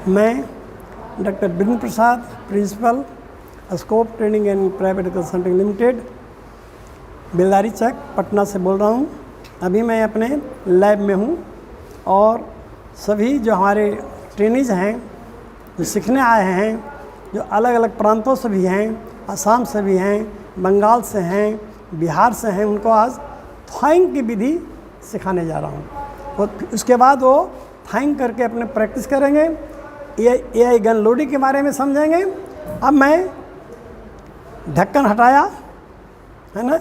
मैं doctor Virendra Prasad, principal, scope training and private consulting limited, Beldari Chak, Patna से बोल रहा हूँ। अभी मैं अपने लैब में हूँ और सभी जो हमारे ट्रेनीज हैं, जो सीखने आए हैं, जो अलग अलग प्रांतों से भी हैं, असम से भी हैं, बंगाल से हैं, बिहार से हैं, उनको आज थाइंग की विधि सिखाने जा रहा हूँ। उसके बाद वो थाइंग करके अपने प्रैक्टिस करेंगे। AI गन लोडिंग के बारे में समझेंगे। अब मैं ढक्कन हटाया है ना,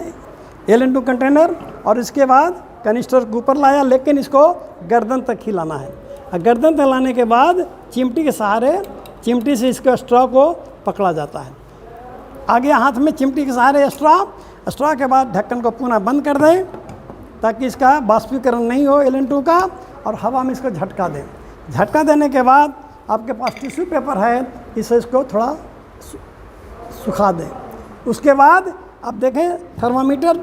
LN2 कंटेनर, और इसके बाद कनिस्टर को ऊपर लाया, लेकिन इसको गर्दन तक ही लाना है। और गर्दन तक लाने के बाद चिमटी के सहारे, चिमटी से इसके स्ट्रॉ को पकड़ा जाता है। आगे हाथ में चिमटी के सहारे स्ट्रॉ के बाद ढक्कन को पुनः बंद कर दें ताकि इसका बाष्पीकरण नहीं हो LN2 का, और हवा में इसको झटका दें। झटका देने के बाद आपके पास टिश्यू पेपर है, इसे इसको थोड़ा सुखा दें। उसके बाद आप देखें थर्मामीटर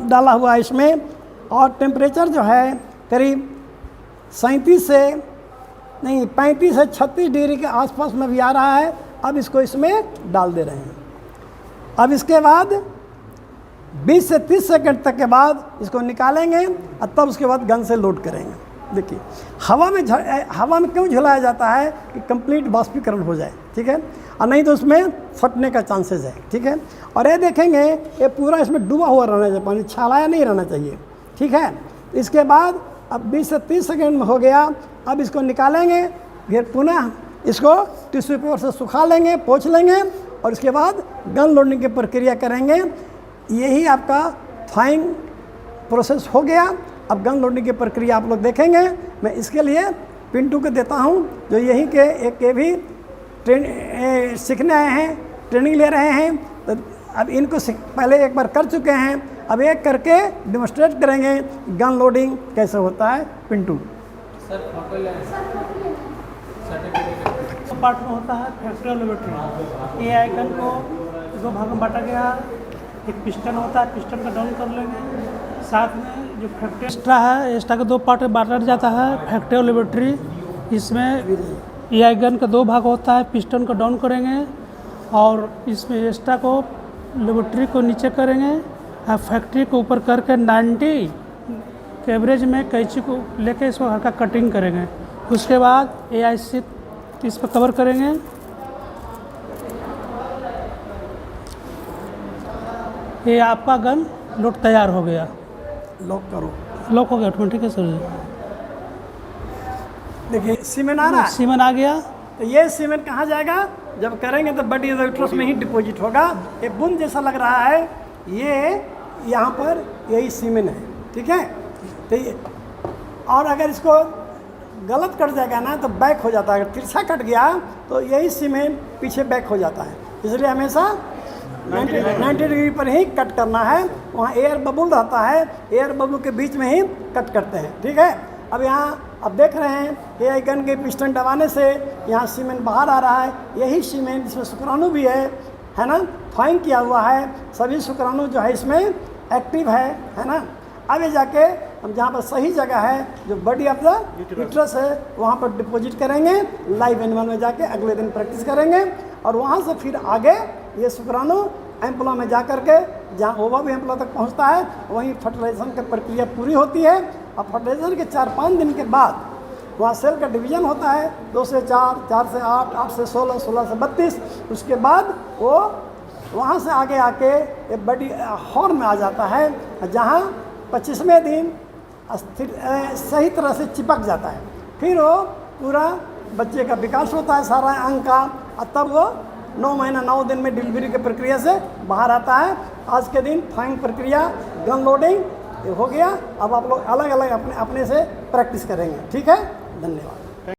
डाला हुआ है इसमें, और टेम्परेचर जो है करीब 35 से 36 डिग्री के आसपास में भी आ रहा है। अब इसको इसमें डाल दे रहे हैं। अब इसके बाद 20 से 30 सेकंड तक के बाद इसको निकालेंगे और तब उसके बाद गन से लोड करेंगे। देखिए हवा में क्यों झुलाया जाता है कि कंप्लीट बाष्पीकरण हो जाए, ठीक है, और नहीं तो उसमें फटने का चांसेस है, ठीक है। और ये देखेंगे ये पूरा इसमें डूबा हुआ रहना चाहिए, पानी छालाया नहीं रहना चाहिए, ठीक है। इसके बाद अब 20 से 30 सेकंड में हो गया। अब इसको निकालेंगे, फिर पुनः इसको टिश्यू पेपर से सुखा लेंगे, पोंछ लेंगे, और इसके बाद गन लोडिंग की प्रक्रिया करेंगे। यही आपका थाइंग प्रोसेस हो गया। अब गन लोडिंग की प्रक्रिया आप लोग देखेंगे। मैं इसके लिए पिंटू को देता हूं, जो यहीं के एक के भी सीखने आए हैं, ट्रेनिंग ले रहे हैं। तो अब इनको पहले एक बार कर चुके हैं, अब एक करके डेमोस्ट्रेट करेंगे गन लोडिंग कैसे होता है। पिंटू सर, फोटो ले पार्ट में होता है फैक्ट्री लेबोरेटरी। AI गन को 2 भाग में बांटा गया। एक पिस्टन होता है, पिस्टन का डाउन कर लेंगे। साथ में जो फैक्ट्री एक्स्ट्रा है, एक्स्ट्रा के 2 पार्ट में बांटा जाता है फैक्ट्री लेबोरेटरी। इसमें AI गन का 2 भाग होता है, पिस्टन को डाउन करेंगे और इसमें एक्स्ट्रा को लेबोरेटरी को नीचे करेंगे और फैक्ट्री को ऊपर करके 90 के एवरेज में कैंची को लेके इसको हल्का कटिंग करेंगे। उसके बाद AI से इस पर कवर करेंगे। ये आपका गन लोड तैयार हो गया। लॉक करो। लॉक हो गया ऑटोमेटिक है सर। देखिए सीमेंट आ रहा है, सीमेंट आ गया। तो ये सीमेंट कहाँ जाएगा? जब करेंगे तो बॉडी यूट्रस में ही डिपॉजिट होगा। ये बूंद जैसा लग रहा है, ये यहाँ पर यही सीमेंट है, ठीक है। तो ये, और अगर इसको गलत कट जाएगा ना तो बैक हो जाता है। अगर तिरछा कट गया तो यही सीमेंट पीछे बैक हो जाता है। इसलिए हमेशा 90 डिग्री पर ही कट करना है। वहाँ एयर बबुल रहता है, एयर बबुल के बीच में ही कट करते हैं, ठीक है। अब यहाँ अब देख रहे हैं AI गन के पिस्टन दबाने से यहाँ सीमेंट बाहर आ रहा है। यही सीमेंट, इसमें शुक्राणु भी है ना, थाइंग किया हुआ है। सभी शुक्राणु जो है इसमें एक्टिव है ना। अब ये जाके हम जहाँ पर सही जगह है, जो बॉडी ऑफ द यूट्रस है, वहाँ पर डिपॉजिट करेंगे। लाइव एनिमल में जाके अगले दिन प्रैक्टिस करेंगे, और वहाँ से फिर आगे ये शुक्राणु एम्पुला में जा कर के, जहाँ ओवा भी एम्पुला तक पहुँचता है, वहीं फर्टिलाइजेशन की प्रक्रिया पूरी होती है। और फर्टिलाइजेशन के 4-5 दिन के बाद वहाँ सेल का डिवीजन होता है, 2 से 4, 4 से 8, 8 से 16, 16 से 32। उसके बाद वो वहाँ से आगे आके ये बॉडी हॉर्न में आ जाता है, जहाँ 25वें दिन सही तरह से चिपक जाता है। फिर वो पूरा बच्चे का विकास होता है सारा अंग का, और तब वो 9 महीना 9 दिन में डिलीवरी की प्रक्रिया से बाहर आता है। आज के दिन थाइंग प्रक्रिया, गन लोडिंग हो गया। अब आप लोग अलग अलग अपने से प्रैक्टिस करेंगे, ठीक है। धन्यवाद।